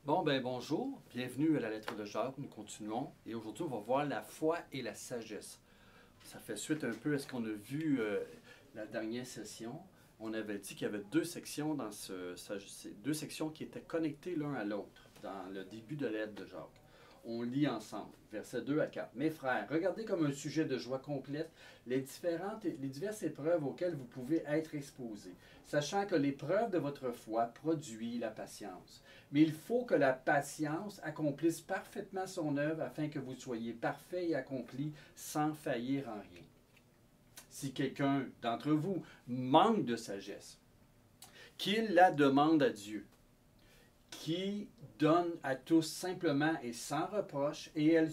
Bon, ben bonjour, bienvenue à la lettre de Jacques, nous continuons et aujourd'hui on va voir la foi et la sagesse. Ça fait suite un peu à ce qu'on a vu la dernière session. On avait dit qu'il y avait deux sections dans ces deux sections qui étaient connectées l'un à l'autre dans le début de la lettre de Jacques. On lit ensemble, versets 2 à 4. Mes frères, regardez comme un sujet de joie complète les diverses épreuves auxquelles vous pouvez être exposés, sachant que l'épreuve de votre foi produit la patience. Mais il faut que la patience accomplisse parfaitement son œuvre afin que vous soyez parfaits et accomplis sans faillir en rien. Si quelqu'un d'entre vous manque de sagesse, qu'il la demande à Dieu, qui donne à tous simplement et sans reproche, et elle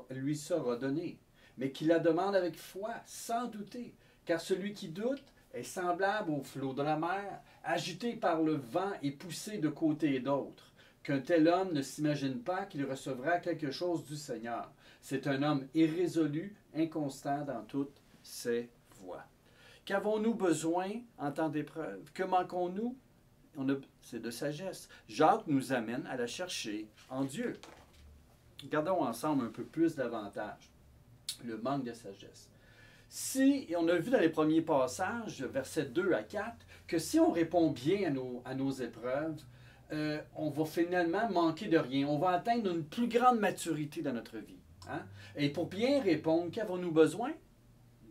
lui sera donnée. Mais qui la demande avec foi, sans douter, car celui qui doute est semblable au flot de la mer, agité par le vent et poussé de côté et d'autre. Qu'un tel homme ne s'imagine pas qu'il recevra quelque chose du Seigneur. C'est un homme irrésolu, inconstant dans toutes ses voies. Qu'avons-nous besoin en temps d'épreuve? Que manquons-nous? C'est de sagesse. Jacques nous amène à la chercher en Dieu. Regardons ensemble un peu plus davantage le manque de sagesse. Si, et on a vu dans les premiers passages, versets 2 à 4, que si on répond bien à nos épreuves, on va finalement manquer de rien. On va atteindre une plus grande maturité dans notre vie. Hein? Et pour bien répondre, qu'avons-nous besoin?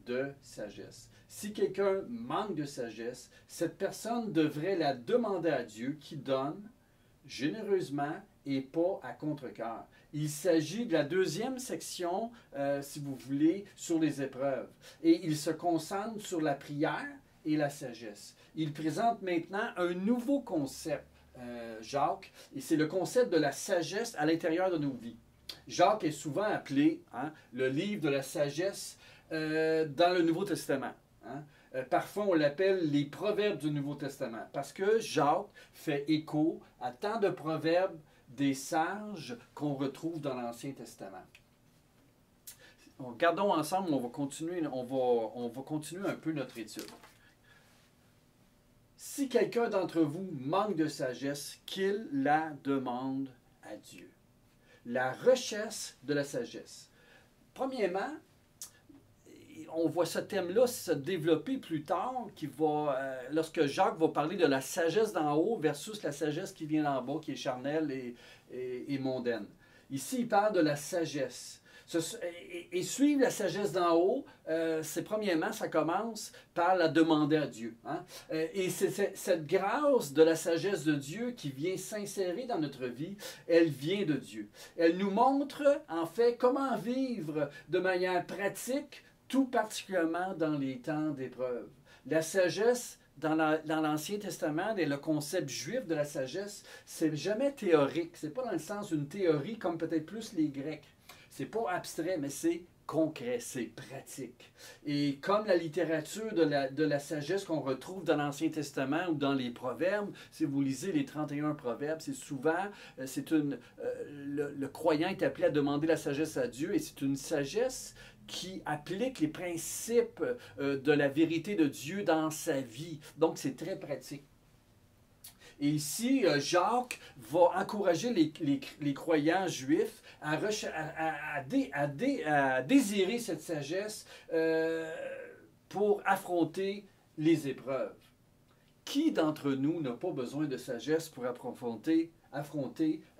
De sagesse. Si quelqu'un manque de sagesse, cette personne devrait la demander à Dieu qui donne généreusement et pas à contre-cœur. Il s'agit de la deuxième section, si vous voulez, sur les épreuves. Et il se concentre sur la prière et la sagesse. Il présente maintenant un nouveau concept, Jacques, et c'est le concept de la sagesse à l'intérieur de nos vies. Jacques est souvent appelé le livre de la sagesse dans le Nouveau Testament. Parfois, on l'appelle les proverbes du Nouveau Testament parce que Jacques fait écho à tant de proverbes des sages qu'on retrouve dans l'Ancien Testament. Regardons ensemble, on va continuer un peu notre étude. Si quelqu'un d'entre vous manque de sagesse, qu'il la demande à Dieu. La recherche de la sagesse. Premièrement, on voit ce thème-là se développer plus tard, lorsque Jacques va parler de la sagesse d'en haut versus la sagesse qui vient d'en bas, qui est charnelle et mondaine. Ici, il parle de la sagesse. Et suivre la sagesse d'en haut, c'est premièrement, ça commence par la demander à Dieu. Et c'est cette grâce de la sagesse de Dieu qui vient s'insérer dans notre vie, elle vient de Dieu. Elle nous montre, en fait, comment vivre de manière pratique, tout particulièrement dans les temps d'épreuve. La sagesse, dans l'Ancien Testament, et le concept juif de la sagesse, c'est jamais théorique. C'est pas dans le sens d'une théorie comme peut-être plus les Grecs. C'est pas abstrait, mais c'est concret, c'est pratique. Et comme la littérature de la sagesse qu'on retrouve dans l'Ancien Testament ou dans les Proverbes, si vous lisez les 31 Proverbes, c'est souvent, le croyant est appelé à demander la sagesse à Dieu, et c'est une sagesse qui applique les principes de la vérité de Dieu dans sa vie. Donc, c'est très pratique. Et ici, Jacques va encourager les croyants juifs à désirer cette sagesse pour affronter les épreuves. Qui d'entre nous n'a pas besoin de sagesse pour affronter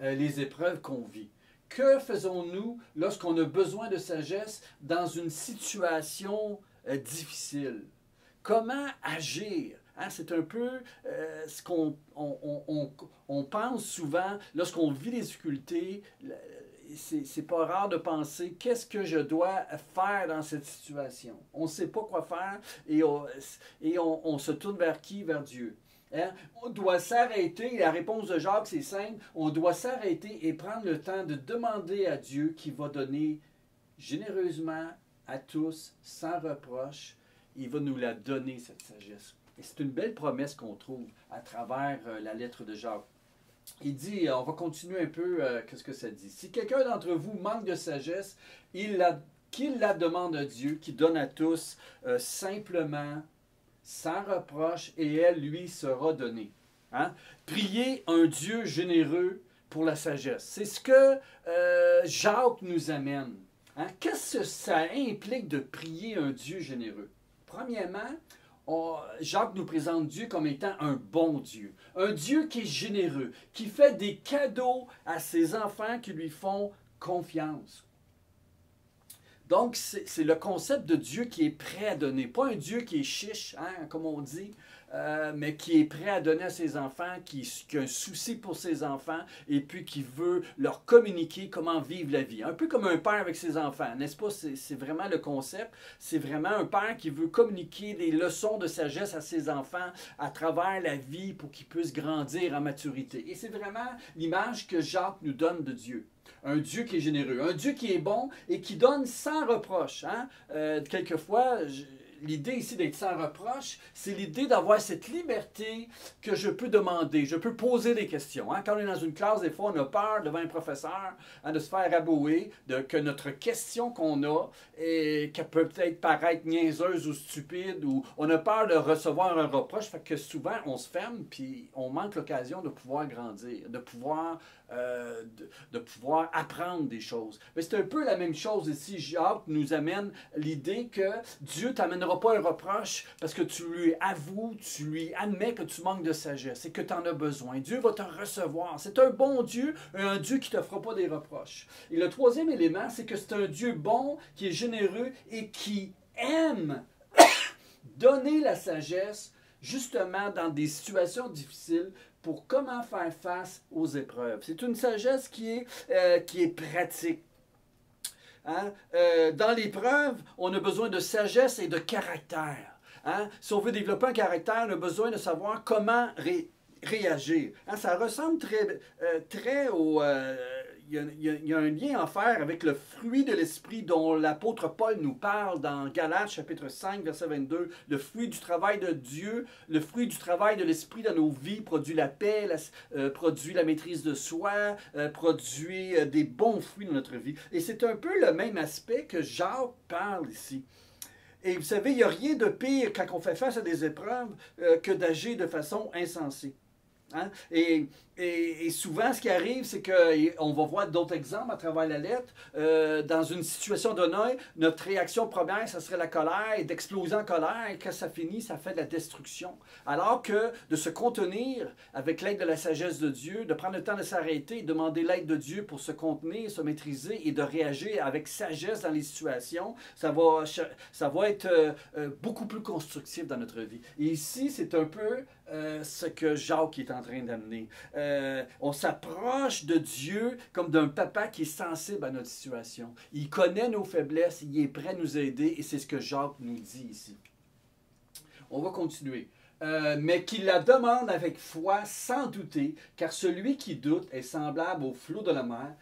les épreuves qu'on vit? Que faisons-nous lorsqu'on a besoin de sagesse dans une situation difficile? Comment agir? C'est un peu ce qu'on on pense souvent lorsqu'on vit les difficultés. C'est pas rare de penser qu'est-ce que je dois faire dans cette situation. On ne sait pas quoi faire et on se tourne vers qui? Vers Dieu. On doit s'arrêter, la réponse de Jacques c'est simple, on doit s'arrêter et prendre le temps de demander à Dieu qui va donner généreusement à tous, sans reproche, il va nous la donner cette sagesse. Et c'est une belle promesse qu'on trouve à travers la lettre de Jacques. Il dit, on va continuer un peu, qu'est-ce que ça dit. Si quelqu'un d'entre vous manque de sagesse, qu'il la demande à Dieu, qui donne à tous simplement, sans reproche, et elle lui sera donnée. Priez un Dieu généreux pour la sagesse. C'est ce que Jacques nous amène. Hein? Qu'est-ce que ça implique de prier un Dieu généreux? Premièrement, Jacques nous présente Dieu comme étant un bon Dieu. Un Dieu qui est généreux, qui fait des cadeaux à ses enfants qui lui font confiance. Donc, c'est le concept de Dieu qui est prêt à donner. Pas un Dieu qui est chiche, hein, comme on dit, mais qui est prêt à donner à ses enfants, qui a un souci pour ses enfants, et puis qui veut leur communiquer comment vivre la vie. Un peu comme un père avec ses enfants, n'est-ce pas? C'est vraiment le concept. C'est vraiment un père qui veut communiquer des leçons de sagesse à ses enfants à travers la vie pour qu'ils puissent grandir en maturité. Et c'est vraiment l'image que Jacques nous donne de Dieu. Un Dieu qui est généreux, un Dieu qui est bon et qui donne sans reproche. Hein? Quelquefois, l'idée ici d'être sans reproche, c'est l'idée d'avoir cette liberté que je peux demander, je peux poser des questions. Hein? Quand on est dans une classe, des fois, on a peur devant un professeur hein, de se faire abouer, que notre question qu'on a, et qu'elle peut peut-être paraître niaiseuse ou stupide, ou on a peur de recevoir un reproche, fait que souvent, on se ferme, puis on manque l'occasion de pouvoir grandir, de pouvoir apprendre des choses. Mais c'est un peu la même chose ici. Jacques nous amène l'idée que Dieu ne t'amènera pas un reproche parce que tu lui avoues, tu lui admets que tu manques de sagesse et que tu en as besoin. Dieu va te recevoir. C'est un bon Dieu, un Dieu qui ne te fera pas des reproches. Et le troisième élément, c'est que c'est un Dieu bon, qui est généreux et qui aime donner la sagesse justement dans des situations difficiles pour comment faire face aux épreuves. C'est une sagesse qui est pratique. Hein? Dans l'épreuve, on a besoin de sagesse et de caractère. Hein? Si on veut développer un caractère, on a besoin de savoir comment réagir. Hein? Ça ressemble très au... il y a un lien à faire avec le fruit de l'esprit dont l'apôtre Paul nous parle dans Galates chapitre 5, verset 22. Le fruit du travail de Dieu, le fruit du travail de l'esprit dans nos vies produit la paix, produit la maîtrise de soi, produit des bons fruits dans notre vie. Et c'est un peu le même aspect que Jacques parle ici. Et vous savez, il n'y a rien de pire quand on fait face à des épreuves que d'agir de façon insensée. Hein? Et souvent, ce qui arrive, c'est qu'on va voir d'autres exemples à travers la lettre. Dans une situation donnée, notre réaction première, ça serait la colère, et d'exploser en colère, et quand ça finit, ça fait de la destruction. Alors que de se contenir avec l'aide de la sagesse de Dieu, de prendre le temps de s'arrêter, demander l'aide de Dieu pour se contenir, se maîtriser et de réagir avec sagesse dans les situations, ça va être beaucoup plus constructif dans notre vie. Et ici, c'est un peu ce que Jacques est en train d'amener. On s'approche de Dieu comme d'un papa qui est sensible à notre situation. Il connaît nos faiblesses, il est prêt à nous aider et c'est ce que Jacques nous dit ici. On va continuer. Mais qu'il la demande avec foi sans douter, car celui qui doute est semblable au flot de la mer,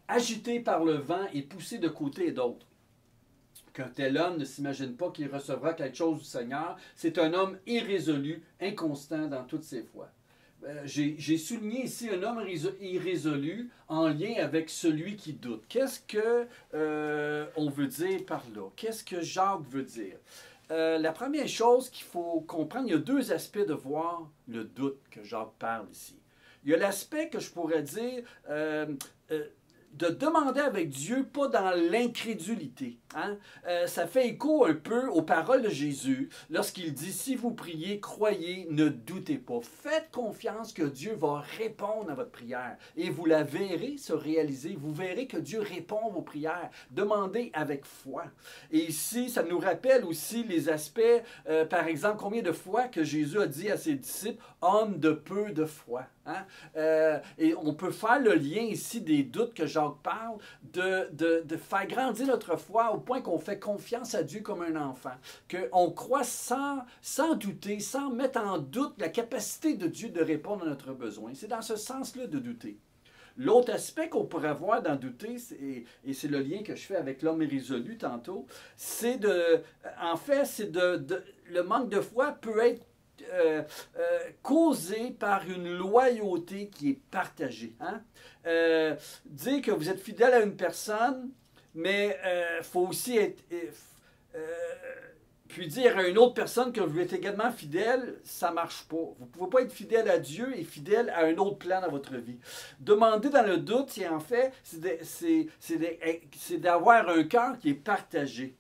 agité par le vent et poussé de côté et d'autre. Qu'un tel homme ne s'imagine pas qu'il recevra quelque chose du Seigneur. C'est un homme irrésolu, inconstant dans toutes ses voies. J'ai souligné ici un homme irrésolu en lien avec celui qui doute. Qu'est-ce qu'on veut dire par là? Qu'est-ce que Jacques veut dire? La première chose qu'il faut comprendre, il y a deux aspects de voir le doute que Jacques parle ici. Il y a l'aspect que je pourrais dire de demander avec Dieu, pas dans l'incrédulité. Hein? Ça fait écho un peu aux paroles de Jésus lorsqu'il dit « Si vous priez, croyez, ne doutez pas. Faites confiance que Dieu va répondre à votre prière. Et vous la verrez se réaliser. Vous verrez que Dieu répond à vos prières. Demandez avec foi. » Et ici, ça nous rappelle aussi les aspects, par exemple, combien de fois que Jésus a dit à ses disciples « Homme de peu de foi. » Hein? Et on peut faire le lien ici des doutes que Jacques parle, de faire grandir notre foi au point qu'on fait confiance à Dieu comme un enfant, qu'on croit sans douter, sans mettre en doute la capacité de Dieu de répondre à notre besoin. C'est dans ce sens-là de douter. L'autre aspect qu'on pourrait voir dans douter, et c'est le lien que je fais avec l'homme irrésolu tantôt, c'est le manque de foi peut être causé par une loyauté qui est partagée. Hein? Dire que vous êtes fidèle à une personne, mais il faut aussi être... puis dire à une autre personne que vous êtes également fidèle, ça ne marche pas. Vous ne pouvez pas être fidèle à Dieu et fidèle à un autre plan dans votre vie. Demander dans le doute, c'est en fait, c'est d'avoir un cœur qui est partagé.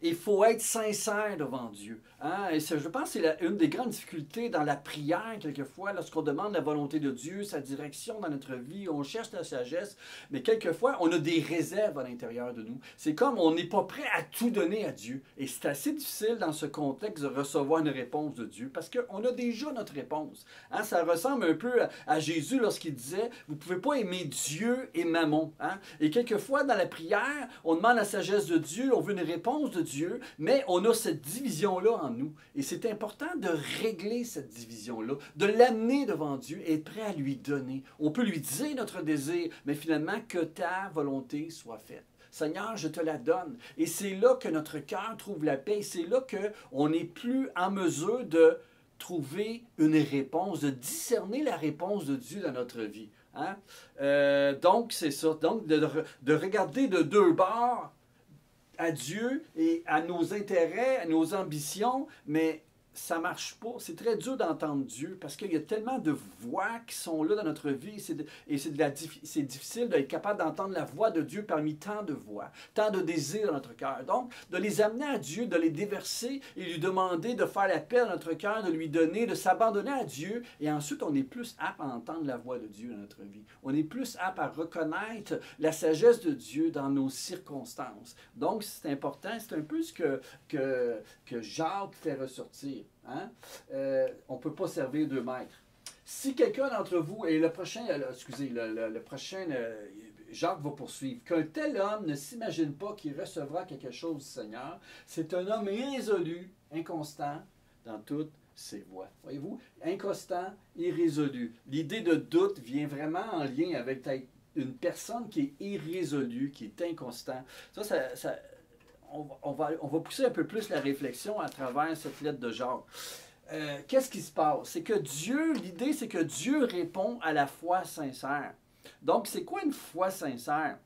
Il faut être sincère devant Dieu. Hein? Et je pense que c'est une des grandes difficultés dans la prière, quelquefois, lorsqu'on demande la volonté de Dieu, sa direction dans notre vie, on cherche la sagesse, mais quelquefois, on a des réserves à l'intérieur de nous. C'est comme on n'est pas prêt à tout donner à Dieu. Et c'est assez difficile dans ce contexte de recevoir une réponse de Dieu, parce qu'on a déjà notre réponse. Hein? Ça ressemble un peu à Jésus lorsqu'il disait, vous ne pouvez pas aimer Dieu et Mammon. Hein? Et quelquefois, dans la prière, on demande la sagesse de Dieu, on veut une réponse de Dieu, mais on a cette division-là en nous. Et c'est important de régler cette division-là, de l'amener devant Dieu et être prêt à lui donner. On peut lui dire notre désir, mais finalement, que ta volonté soit faite. Seigneur, je te la donne. Et c'est là que notre cœur trouve la paix. C'est là qu'on n'est plus en mesure de trouver une réponse, de discerner la réponse de Dieu dans notre vie. Hein? Donc, c'est ça. Donc, de regarder de deux bords à Dieu et à nos intérêts, à nos ambitions, mais ça ne marche pas. C'est très dur d'entendre Dieu parce qu'il y a tellement de voix qui sont là dans notre vie et c'est difficile d'être capable d'entendre la voix de Dieu parmi tant de voix, tant de désirs dans notre cœur. Donc, de les amener à Dieu, de les déverser et lui demander de faire la paix dans notre cœur, de lui donner, de s'abandonner à Dieu. Et ensuite, on est plus apte à entendre la voix de Dieu dans notre vie. On est plus apte à reconnaître la sagesse de Dieu dans nos circonstances. Donc, c'est important. C'est un peu ce que Jacques fait ressortir. Hein? On ne peut pas servir deux maîtres. Si quelqu'un d'entre vous, et le prochain, Jacques va poursuivre, qu'un tel homme ne s'imagine pas qu'il recevra quelque chose du Seigneur, c'est un homme irrésolu, inconstant dans toutes ses voies. Voyez-vous, inconstant, irrésolu. L'idée de doute vient vraiment en lien avec une personne qui est irrésolue, qui est inconstant. On va pousser un peu plus la réflexion à travers cette lettre de Jacques. Qu'est-ce qui se passe? C'est que l'idée, c'est que Dieu répond à la foi sincère. Donc, c'est quoi une foi sincère?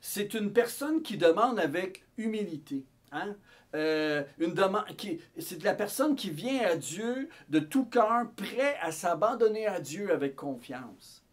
C'est une personne qui demande avec humilité. Hein? C'est de la personne qui vient à Dieu de tout cœur, prêt à s'abandonner à Dieu avec confiance.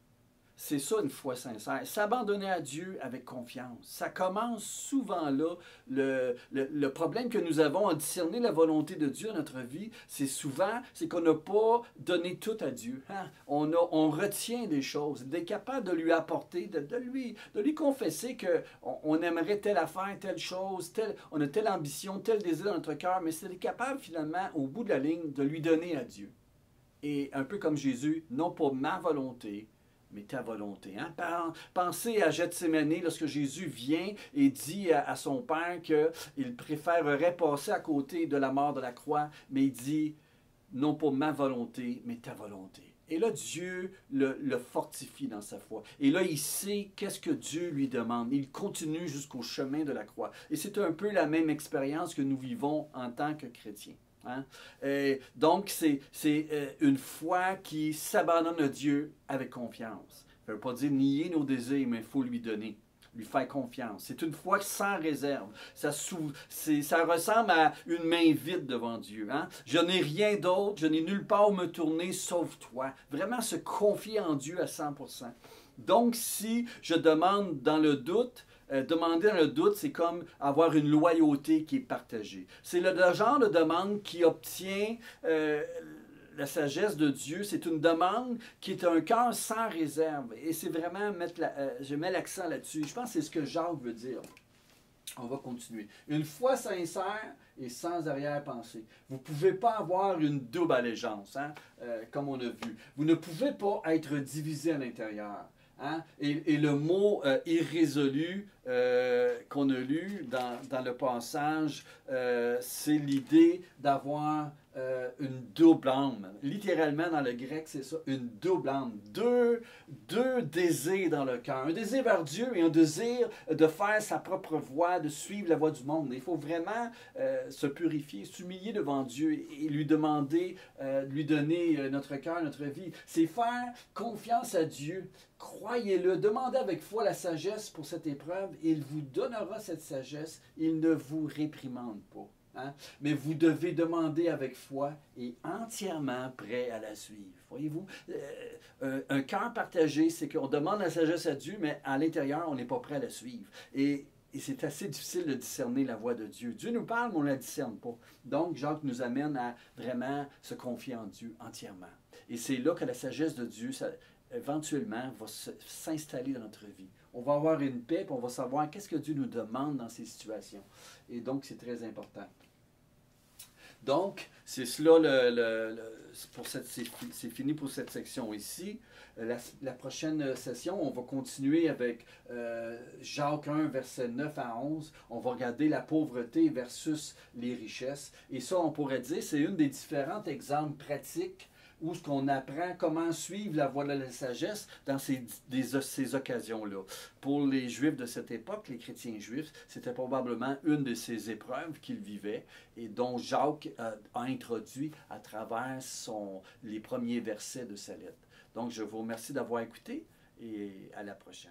C'est ça une foi sincère. S'abandonner à Dieu avec confiance. Ça commence souvent là. Le problème que nous avons à discerner la volonté de Dieu dans notre vie, c'est qu'on n'a pas donné tout à Dieu. Hein? On retient des choses. D'être capable de lui apporter, de lui confesser qu'on aimerait telle affaire, telle chose, on a telle ambition, tel désir dans notre cœur, mais c'est d'être capable finalement, au bout de la ligne, de lui donner à Dieu. Et un peu comme Jésus, non pas ma volonté, mais ta volonté. Hein? Pensez à Gethsémani lorsque Jésus vient et dit à son Père qu'il préférerait passer à côté de la mort de la croix, mais il dit, non pas ma volonté, mais ta volonté. Et là, Dieu le fortifie dans sa foi. Et là, il sait qu'est-ce que Dieu lui demande. Il continue jusqu'au chemin de la croix. Et c'est un peu la même expérience que nous vivons en tant que chrétiens. Hein? Donc, c'est une foi qui s'abandonne à Dieu avec confiance. Ça ne veut pas dire nier nos désirs, mais il faut lui donner, lui faire confiance. C'est une foi sans réserve. Ça ressemble à une main vide devant Dieu. Hein? Je n'ai rien d'autre, je n'ai nulle part où me tourner sauf toi. Vraiment se confier en Dieu à 100%. Donc, si je demande dans le doute, demander dans le doute, c'est comme avoir une loyauté qui est partagée. C'est le genre de demande qui obtient la sagesse de Dieu. C'est une demande qui est un cœur sans réserve. Et c'est vraiment, je mets l'accent là-dessus. Je pense que c'est ce que Jacques veut dire. On va continuer. Une foi sincère et sans arrière-pensée. Vous ne pouvez pas avoir une double allégeance, hein, comme on a vu. Vous ne pouvez pas être divisé à l'intérieur. Hein? Et le mot irrésolu qu'on a lu dans le passage, c'est l'idée d'avoir une double âme. Littéralement, dans le grec, c'est ça, une double âme. Deux désirs dans le cœur. Un désir vers Dieu et un désir de faire sa propre voie, de suivre la voie du monde. Il faut vraiment se purifier, s'humilier devant Dieu et lui demander, lui donner notre cœur, notre vie. C'est faire confiance à Dieu. Croyez-le, demandez avec foi la sagesse pour cette épreuve il vous donnera cette sagesse, il ne vous réprimande pas. Hein? Mais vous devez demander avec foi et entièrement prêt à la suivre. Voyez-vous, un cœur partagé, c'est qu'on demande la sagesse à Dieu, mais à l'intérieur, on n'est pas prêt à la suivre. Et c'est assez difficile de discerner la voix de Dieu. Dieu nous parle, mais on ne la discerne pas. Donc, Jacques nous amène à vraiment se confier en Dieu entièrement. Et c'est là que la sagesse de Dieu, éventuellement, va s'installer dans notre vie. On va avoir une paix, puis on va savoir qu'est-ce que Dieu nous demande dans ces situations. Et donc, c'est très important. Donc, c'est cela, c'est fini pour cette section ici. La prochaine session, on va continuer avec Jacques 1, versets 9 à 11. On va regarder la pauvreté versus les richesses. Et ça, on pourrait dire, c'est une des différents exemples pratiques où ce qu'on apprend comment suivre la voie de la sagesse dans ces occasions-là. Pour les Juifs de cette époque, les chrétiens juifs, c'était probablement une de ces épreuves qu'ils vivaient et dont Jacques a introduit à travers les premiers versets de sa lettre. Donc, je vous remercie d'avoir écouté et à la prochaine.